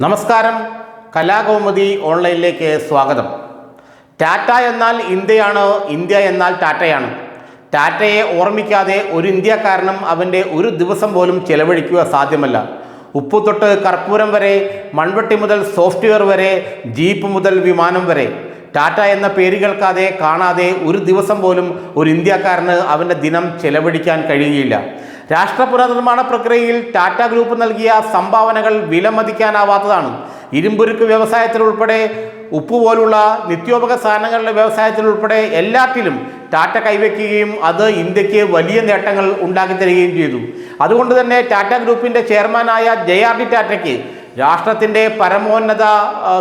നമസ്കാരം, കലാകൗമുദി ഓൺലൈനിലേക്ക് സ്വാഗതം. ടാറ്റ എന്നാൽ ഇന്ത്യയാണ്, ഇന്ത്യ എന്നാൽ ടാറ്റയാണ്. ടാറ്റയെ ഓർമ്മിക്കാതെ ഒരു ഇന്ത്യക്കാരനും അവൻ്റെ ഒരു ദിവസം പോലും ചെലവഴിക്കുക സാധ്യമല്ല. ഉപ്പു തൊട്ട് കർപ്പൂരം വരെ, മൺവെട്ടി മുതൽ സോഫ്റ്റ്വെയർ വരെ, ജീപ്പ് മുതൽ വിമാനം വരെ, ടാറ്റ എന്ന പേര് കേൾക്കാതെ കാണാതെ ഒരു ദിവസം പോലും ഒരു ഇന്ത്യക്കാരന് അവൻ്റെ ദിനം ചെലവഴിക്കാൻ കഴിയുകയില്ല. രാഷ്ട്ര പുനർനിർമ്മാണ പ്രക്രിയയിൽ ടാറ്റ ഗ്രൂപ്പ് നൽകിയ സംഭാവനകൾ വിലമതിക്കാനാവാത്തതാണ്. ഇരുമ്പുരുക്ക് വ്യവസായത്തിലുൾപ്പെടെ, ഉപ്പ് പോലുള്ള നിത്യോപക സാധനങ്ങളുടെ വ്യവസായത്തിലുൾപ്പെടെ എല്ലാറ്റിലും ടാറ്റ കൈവയ്ക്കുകയും അത് ഇന്ത്യക്ക് വലിയ നേട്ടങ്ങൾ ഉണ്ടാക്കി തരികയും ചെയ്തു. അതുകൊണ്ട് തന്നെ ടാറ്റ ഗ്രൂപ്പിൻ്റെ ചെയർമാനായ JRD ടാറ്റയ്ക്ക് രാഷ്ട്രത്തിൻ്റെ പരമോന്നത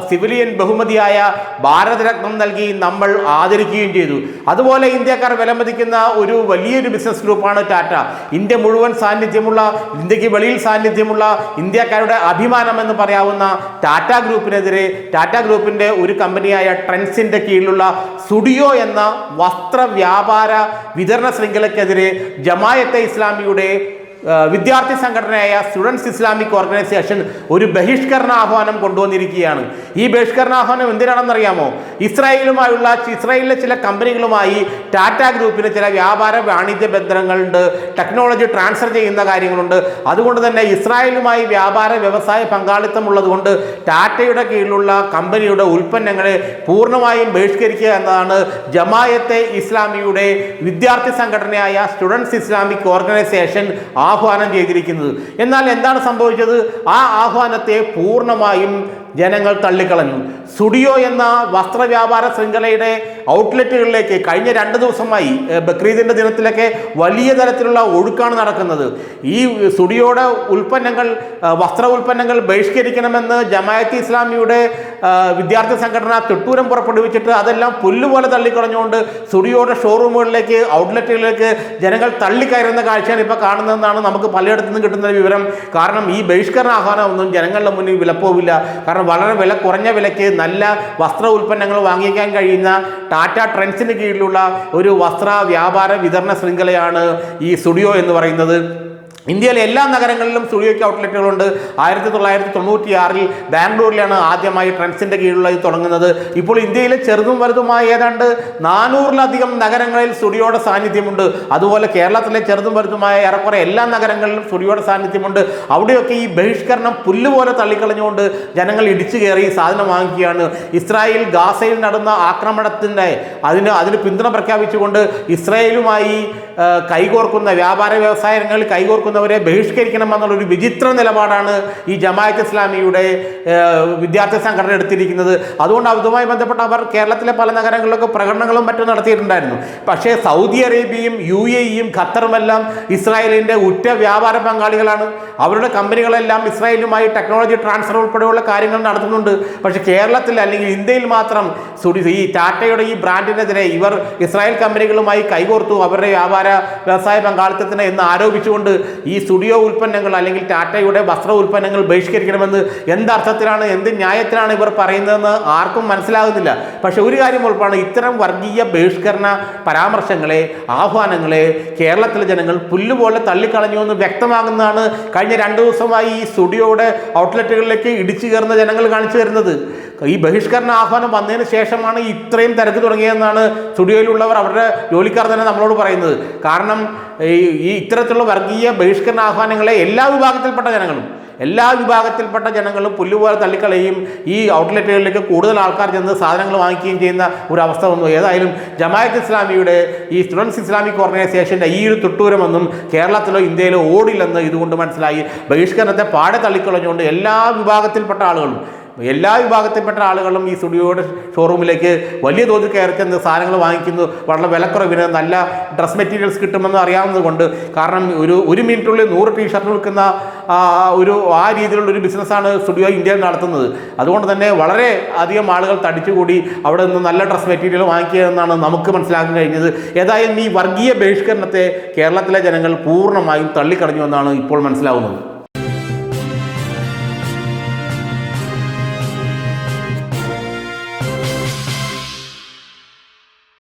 സിവിലിയൻ ബഹുമതിയായ ഭാരതരത്നം നൽകി നമ്മൾ ആദരിക്കുകയും ചെയ്തു. അതുപോലെ ഇന്ത്യക്കാർ വിലമതിക്കുന്ന ഒരു വലിയൊരു ബിസിനസ് ഗ്രൂപ്പാണ് ടാറ്റ. ഇന്ത്യ മുഴുവൻ സാന്നിധ്യമുള്ള, ഇന്ത്യക്ക് വെളിയിൽ സാന്നിധ്യമുള്ള, ഇന്ത്യക്കാരുടെ അഭിമാനം എന്ന് പറയാവുന്ന ടാറ്റ ഗ്രൂപ്പിനെതിരെ ടാറ്റ ഗ്രൂപ്പിൻ്റെ ഒരു കമ്പനിയായ ട്രെൻഡ്സിൻ്റെ കീഴിലുള്ള സുഡിയോ എന്ന വസ്ത്ര വ്യാപാര വിതരണ ശൃംഖലയ്ക്കെതിരെ ജമായത്തെ ഇസ്ലാമിയുടെ വിദ്യാർത്ഥി സംഘടനയായ സ്റ്റുഡൻസ് ഇസ്ലാമിക് ഓർഗനൈസേഷൻ ഒരു ബഹിഷ്കരണ ആഹ്വാനം കൊണ്ടുവന്നിരിക്കുകയാണ്. ഈ ബഹിഷ്കരണ ആഹ്വാനം എന്തിനാണെന്നറിയാമോ? ഇസ്രായേലിലെ ചില കമ്പനികളുമായി ടാറ്റ ഗ്രൂപ്പിന് ചില വ്യാപാര വാണിജ്യ ബന്ധങ്ങളുണ്ട്, ടെക്നോളജി ട്രാൻസ്ഫർ ചെയ്യുന്ന കാര്യങ്ങളുണ്ട്. അതുകൊണ്ട് തന്നെ ഇസ്രായേലുമായി വ്യാപാര വ്യവസായ പങ്കാളിത്തമുള്ളത് കൊണ്ട് ടാറ്റയുടെ കീഴിലുള്ള കമ്പനിയുടെ ഉൽപ്പന്നങ്ങളെ പൂർണ്ണമായും ബഹിഷ്കരിക്കുക എന്നതാണ് ജമായത്തെ ഇസ്ലാമിയുടെ വിദ്യാർത്ഥി സംഘടനയായ സ്റ്റുഡൻസ് ഇസ്ലാമിക് ഓർഗനൈസേഷൻ ആഹ്വാനം ചെയ്തിരിക്കുന്നത്. എന്നാൽ എന്താണ് സംഭവിച്ചത്? ആ ആഹ്വാനത്തെ പൂർണ്ണമായും ജനങ്ങൾ തള്ളിക്കളഞ്ഞു. സുഡിയോ എന്ന വസ്ത്രവ്യാപാര ശൃംഖലയുടെ ഔട്ട്ലെറ്റുകളിലേക്ക് കഴിഞ്ഞ 2 ദിവസമായി, ബക്രീദിൻ്റെ ദിനത്തിലൊക്കെ വലിയ തരത്തിലുള്ള ഒഴുക്കാണ് നടക്കുന്നത്. ഈ സുഡിയോയുടെ ഉൽപ്പന്നങ്ങൾ, വസ്ത്ര ഉൽപ്പന്നങ്ങൾ ബഹിഷ്കരിക്കണമെന്ന് ജമായത്ത് ഇസ്ലാമിയുടെ വിദ്യാർത്ഥി സംഘടന തിട്ടൂരം പുറപ്പെടുവിച്ചിട്ട് അതെല്ലാം പുല്ലുപോലെ തള്ളിക്കളഞ്ഞുകൊണ്ട് സുഡിയോയുടെ ഷോറൂമുകളിലേക്ക്, ഔട്ട്ലെറ്റുകളിലേക്ക് ജനങ്ങൾ തള്ളിക്കയറുന്ന കാഴ്ചയാണ് ഇപ്പോൾ കാണുന്നതെന്നാണ് നമുക്ക് പലയിടത്തു നിന്നും കിട്ടുന്ന വിവരം. കാരണം ഈ ബഹിഷ്കരണ ആഹ്വാനമൊന്നും ജനങ്ങളുടെ മുന്നിൽ വിലപ്പോവില്ല. കാരണം വളരെ വില കുറഞ്ഞ വിലയ്ക്ക് നല്ല വസ്ത്ര ഉൽപ്പന്നങ്ങൾ വാങ്ങിക്കാൻ കഴിയുന്ന ടാറ്റ ട്രെൻഡ്സിന് കീഴിലുള്ള ഒരു വസ്ത്ര വ്യാപാര വിതരണ ശൃംഖലയാണ് ഈ സുഡിയോ എന്ന് പറയുന്നത്. ഇന്ത്യയിലെ എല്ലാ നഗരങ്ങളിലും സ്റ്റുഡിയോയ്ക്ക് ഔട്ട്ലെറ്റുകളുണ്ട്. 1996 ബാംഗ്ലൂരിലാണ് ആദ്യമായി ട്രെൻഡ്സിൻ്റെ കീഴിലുള്ള ഇത് തുടങ്ങുന്നത്. ഇപ്പോൾ ഇന്ത്യയിലെ ചെറുതും വലുതുമായ ഏതാണ്ട് 400-ലധികം നഗരങ്ങളിൽ സ്റ്റുഡിയോയുടെ സാന്നിധ്യമുണ്ട്. അതുപോലെ കേരളത്തിലെ ചെറുതും വലുതുമായ ഏറെക്കുറെ എല്ലാ നഗരങ്ങളിലും സ്റ്റുഡിയോയുടെ സാന്നിധ്യമുണ്ട്. അവിടെയൊക്കെ ഈ ബഹിഷ്കരണം പുല്ലുപോലെ തള്ളിക്കളഞ്ഞുകൊണ്ട് ജനങ്ങൾ ഇടിച്ചു കയറി സാധനം വാങ്ങിക്കുകയാണ്. ഇസ്രായേൽ ഗാസയിൽ നടന്ന ആക്രമണത്തിൻ്റെ അതിന് പിന്തുണ പ്രഖ്യാപിച്ചുകൊണ്ട് ഇസ്രായേലുമായി കൈകോർക്കുന്ന, വ്യാപാര വ്യവസായ രംഗങ്ങളിൽ കൈകോർക്കുന്നവരെ ബഹിഷ്കരിക്കണമെന്നുള്ളൊരു വിചിത്ര നിലപാടാണ് ഈ ജമാഅത്ത് ഇസ്ലാമിയുടെ വിദ്യാർത്ഥി സംഘടന എടുത്തിരിക്കുന്നത്. അതുകൊണ്ട് അതുമായി ബന്ധപ്പെട്ട് അവർ കേരളത്തിലെ പല നഗരങ്ങളിലൊക്കെ പ്രകടനങ്ങളും മറ്റും നടത്തിയിട്ടുണ്ടായിരുന്നു. പക്ഷേ സൗദി അറേബ്യയും UAEയും ഖത്തറുമെല്ലാം ഇസ്രായേലിൻ്റെ ഉറ്റ വ്യാപാര പങ്കാളികളാണ്. അവരുടെ കമ്പനികളെല്ലാം ഇസ്രായേലുമായി ടെക്നോളജി ട്രാൻസ്ഫർ ഉൾപ്പെടെയുള്ള കാര്യങ്ങൾ നടത്തുന്നുണ്ട്. പക്ഷേ കേരളത്തിൽ അല്ലെങ്കിൽ ഇന്ത്യയിൽ മാത്രം ഈ ടാറ്റയുടെ ഈ ബ്രാൻഡിനെതിരെ ഇവർ ഇസ്രായേൽ കമ്പനികളുമായി കൈകോർത്തു അവരുടെ വ്യാപാര വ്യവസായ പങ്കാളിത്തത്തിന് എന്ന് ആരോപിച്ചുകൊണ്ട് ഈ സ്റ്റുഡിയോ ഉൽപ്പന്നങ്ങൾ അല്ലെങ്കിൽ ടാറ്റയുടെ വസ്ത്ര ഉൽപ്പന്നങ്ങൾ ബഹിഷ്കരിക്കണമെന്ന് എന്തർത്ഥത്തിലാണ്, എന്ത് ന്യായത്തിലാണ് ഇവർ പറയുന്നതെന്ന് ആർക്കും മനസ്സിലാകുന്നില്ല. പക്ഷെ ഒരു കാര്യം ഉറപ്പാണ്, ഇത്തരം വർഗീയ ബഹിഷ്കരണ പരാമർശങ്ങളെ, ആഹ്വാനങ്ങളെ കേരളത്തിലെ ജനങ്ങൾ പുല്ലുപോലെ തള്ളിക്കളഞ്ഞു എന്ന് വ്യക്തമാകുന്നതാണ് കഴിഞ്ഞ 2 ദിവസമായി ഈ സ്റ്റുഡിയോയുടെ ഔട്ട്ലെറ്റുകളിലേക്ക് ഇടിച്ചു കയറുന്ന ജനങ്ങൾ കാണിച്ചു തരുന്നത്. ഈ ബഹിഷ്കരണ ആഹ്വാനം വന്നതിന് ശേഷമാണ് ഇത്രയും തിരക്ക് തുടങ്ങിയതെന്നാണ് സ്റ്റുഡിയോയിലുള്ളവർ, അവരുടെ ജോലിക്കാർ തന്നെ നമ്മളോട് പറയുന്നത്. കാരണം ഈ ഇത്തരത്തിലുള്ള വർഗീയ ബഹിഷ്കരണ ആഹ്വാനങ്ങളെ എല്ലാ വിഭാഗത്തിൽപ്പെട്ട ജനങ്ങളും പുല്ലുപോലെ തള്ളിക്കളയും. ഈ ഔട്ട്ലെറ്റുകളിലേക്ക് കൂടുതൽ ആൾക്കാർ ചെന്ന് സാധനങ്ങൾ വാങ്ങിക്കുകയും ചെയ്യുന്ന ഒരു അവസ്ഥ വന്നു. ഏതായാലും ജമാഅത്ത് ഇസ്ലാമിയുടെ ഈ സ്റ്റുഡൻസ് ഇസ്ലാമിക് ഓർഗനൈസേഷൻ്റെ ഈ ഒരു തുട്ടൂരമൊന്നും കേരളത്തിലോ ഇന്ത്യയിലോ ഓടില്ലെന്ന് ഇതുകൊണ്ട് മനസ്സിലായി. ബഹിഷ്കരണത്തെ പാടെ തള്ളിക്കളഞ്ഞുകൊണ്ട് എല്ലാ വിഭാഗത്തിൽപ്പെട്ട ആളുകളും ഈ സ്റ്റുഡിയോയുടെ ഷോറൂമിലേക്ക് വലിയ തോതിൽ കയറി ചെന്ന് സാധനങ്ങൾ വാങ്ങിക്കുന്നു. വളരെ വിലക്കുറവിന് നല്ല ഡ്രസ് മെറ്റീരിയൽസ് കിട്ടുമെന്ന് അറിയാവുന്നത് കൊണ്ട്. കാരണം ഒരു മിനിറ്റുള്ളിൽ 100 ടീഷർട്ട് വിൽക്കുന്ന ആ രീതിയിലുള്ളൊരു ബിസിനസ്സാണ് സ്റ്റുഡിയോ ഇന്ത്യയിൽ നടത്തുന്നത്. അതുകൊണ്ട് തന്നെ വളരെ അധികം ആളുകൾ തടിച്ചുകൂടി അവിടെ നിന്ന് നല്ല ഡ്രസ് മെറ്റീരിയൽ വാങ്ങിക്കുക എന്നാണ് നമുക്ക് മനസ്സിലാക്കാൻ കഴിഞ്ഞത്. ഏതായാലും ഈ വർഗീയ ബഹിഷ്കരണത്തെ കേരളത്തിലെ ജനങ്ങൾ പൂർണ്ണമായും തള്ളിക്കളഞ്ഞു എന്നാണ് ഇപ്പോൾ മനസ്സിലാവുന്നത്.